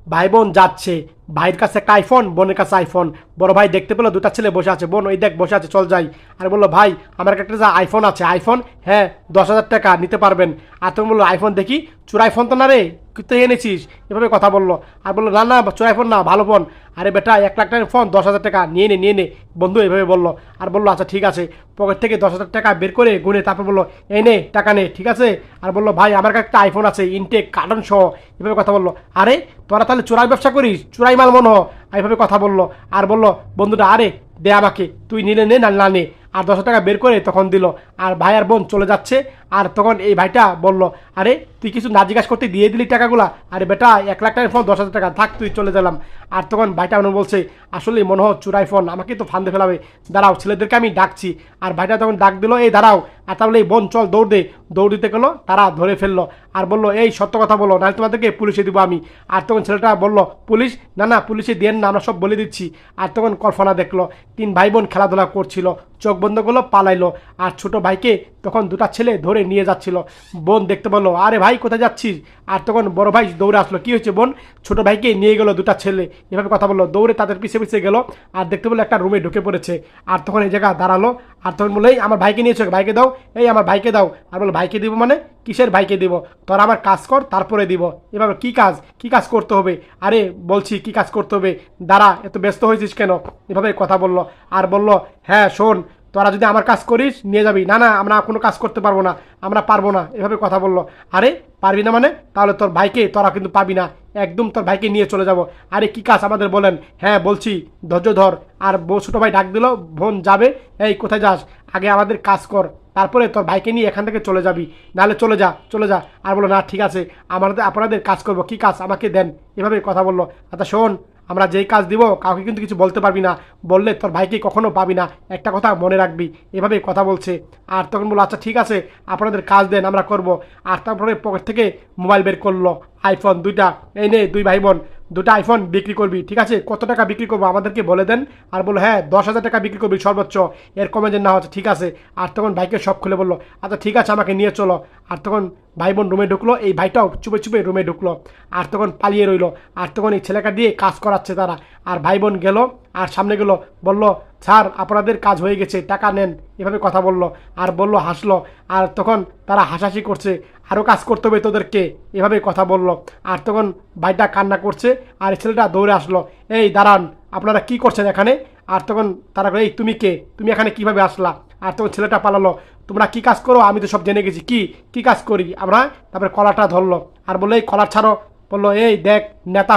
ভাই বোন যাচ্ছে, ভাইয়ের কাছে একটা আইফোন, বোনের কাছে আইফোন। বড় ভাই দেখতে পেলো দুটা ছেলে বসে আছে, বোন ওই দেখ বসে আছে, চল যাই। আর বললো ভাই আমার একটা যা আইফোন আছে, আইফোন হ্যাঁ 10,000 টাকা নিতে পারবেন। আর তুমি বললো আইফোন দেখি, চোর আইফোন তো না রে, তুই এনেছিস, এভাবে কথা বললো। আর বললো না না চোর আইফোন না, ভালো ফোন। আরে বেটা 1 লাখ টাকার ফোন, 10,000 টাকা নিয়ে নে নিয়ে নে, বন্ধু এভাবে বললো। আর বললো আচ্ছা ঠিক আছে, পকেট থেকে 10,000 টাকা বের করে গুনে তারপর বললো এই নে টাকা নে, ঠিক আছে। আর বললো ভাই আমার কাছে একটা আইফোন আছে, ইনটেক কার্টন সহ, এভাবে কথা বললো। আরে তোরা তাহলে চোরাই ব্যবসা করিস, চোরাই মাল মনে হয়, এইভাবে কথা বললো। আর বললো বন্ধুটা আরে দে আমাকে, তুই নিলে নে না নে। আর 10,000 টাকা বের করে তখন দিল। আর ভাই আর বোন চলে যাচ্ছে। আর তখন এই ভাইটা বলল আরে তুই কিছু না জিজ্ঞাসা করতে দিয়ে দিলি টাকাগুলা, আরে বেটা 1 লাখ টাকার ফোন 10,000 টাকা থাক, তুই চলে গেলাম। আর তখন ভাইটা মনে বলছে আসলে মনে হয় চুরাই ফোন, আমাকে তো ফান্দে ফেলাবে, দাঁড়াও ছেলেদেরকে আমি ডাকছি। আর ভাইটা তখন ডাক দিল এই দাঁড়াও। আর তাহলে এই বোন চল দৌড় দে, দৌড় দিতে গেলো, তারা ধরে ফেললো। আর বললো এই সত্য কথা বলো, নাহলে তোমাদেরকে পুলিশে দিব আমি। আর তখন ছেলেটা বলল পুলিশ না না, পুলিশে দেন না, আমরা সব বলে দিচ্ছি। আর তখন কল্পনা দেখলো 3 ভাই বোন খেলাধুলা করছিল, চোখ বন্ধ করলো, পালাইলো। আর ছোট ভাইকে তখন দুটা ছেলে ধরে নিয়ে যাচ্ছিল। বোন দেখতে বললো আরে ভাই কোথায় যাচ্ছিস। আর তখন বড় ভাই দৌড়ে আসলো, কি হয়েছে বোন। ছোট ভাইকে নিয়ে গেলো দুটা ছেলে, এভাবে কথা বললো, দৌড়ে তাদের পিছিয়ে পিছিয়ে গেলো। আর দেখতে বললো একটা রুমে ঢুকে পড়েছে। আর তখন এই জায়গা দাঁড়ালো। আর তখন বললো এই আমার ভাইকে নিয়েছো, ভাইকে দাও, এই আমার ভাইকে দাও। আর বললো ভাইকে দিব মানে, কিসের ভাইকে দিব, তোরা আমার কাজ কর তারপরে দিব। এভাবে কি কাজ, কি কাজ করতে হবে, আরে বলছি কি কাজ করতে হবে, দাঁড়া এত ব্যস্ত হয়েছিস কেন, এভাবে কথা বললো। আর বললো হ্যাঁ শোন, তোরা যদি আমার কাজ করিস নিয়ে যাবি, না না আমরা কোনো কাজ করতে পারবো না, আমরা পারবো না, এভাবে কথা বললো। আরে পারবি না মানে, তাহলে তোর ভাইকে তোরা কিন্তু পাবি না, একদম তোর ভাইকে নিয়ে চলে যাব। আরে কি কাজ আমাদের বলেন, হ্যাঁ বলছি ধৈর্য ধর। আর বউ ছোটো ভাই ডাক দিল, বোন যাবে, এই কোথায় যাস, আগে আমাদের কাজ কর, তারপরে তোর ভাইকে নিয়ে এখান থেকে চলে যাবি, নাহলে চলে যা চলে যা। আর বললো না ঠিক আছে, আমাদের আপনাদের কাজ করবো, কি কাজ আমাকে দেন, এভাবে কথা বললো। আচ্ছা শোন, আমরা যেই কাজ দিব কাউকে কিন্তু কিছু বলতে পারবি না, বললে তোর ভাইকে কখনো পাবি না, একটা কথা মনে রাখবি, এভাবে কথা বলছে। আর তখন বললো আচ্ছা ঠিক আছে, আপনাদের কাজ দেন আমরা করব। আর তারপরে পকেট থেকে মোবাইল বের করলো, আইফোন 2টা, এই নে 2 ভাই বোন 2টা আইফোন বিক্রি করবি, ঠিক আছে কত টাকা বিক্রি করবো আমাদেরকে বলে দেন। আর বললো হ্যাঁ 10,000 টাকা বিক্রি করবি সর্বোচ্চ, এর কমে যে না হচ্ছে, ঠিক আছে। আর তখন ভাইকে সব খুলে বললো আচ্ছা ঠিক আছে আমাকে নিয়ে চলো। আর তখন ভাই বোন রুমে ঢুকলো, এই ভাইটাও চুপে চুপে রুমে ঢুকলো। আর তখন পালিয়ে রইলো। আর তখন এই ছেলেটা দিয়ে কাজ করাচ্ছে তারা। আর ভাই বোন গেল, আর সামনে গেলো, বলল স্যার আপনাদের কাজ হয়ে গেছে, টাকা নেন, এভাবে কথা বললো। আর বললো হাসলো। আর তখন তারা হাসাহাসি করছে, আরও কাজ করতে হবে তোদেরকে, এভাবে কথা বললো। আর তখন ভাইটা কান্না করছে। আর ছেলেটা দৌড়ে আসলো, এই দাঁড়ান আপনারা কি করছেন এখানে। আর তখন তারা এই তুমি কে, তুমি এখানে কিভাবে আসলা। আর তখন ছেলেটা পালালো, তোমরা কি কাজ করো আমি তো সব জেনে গেছি, কি কি কাজ করি আমরা। তারপরে কলাটা ধরলো। আর বললো এই কলার ছাড়ো, বললো এই দেখ নেতা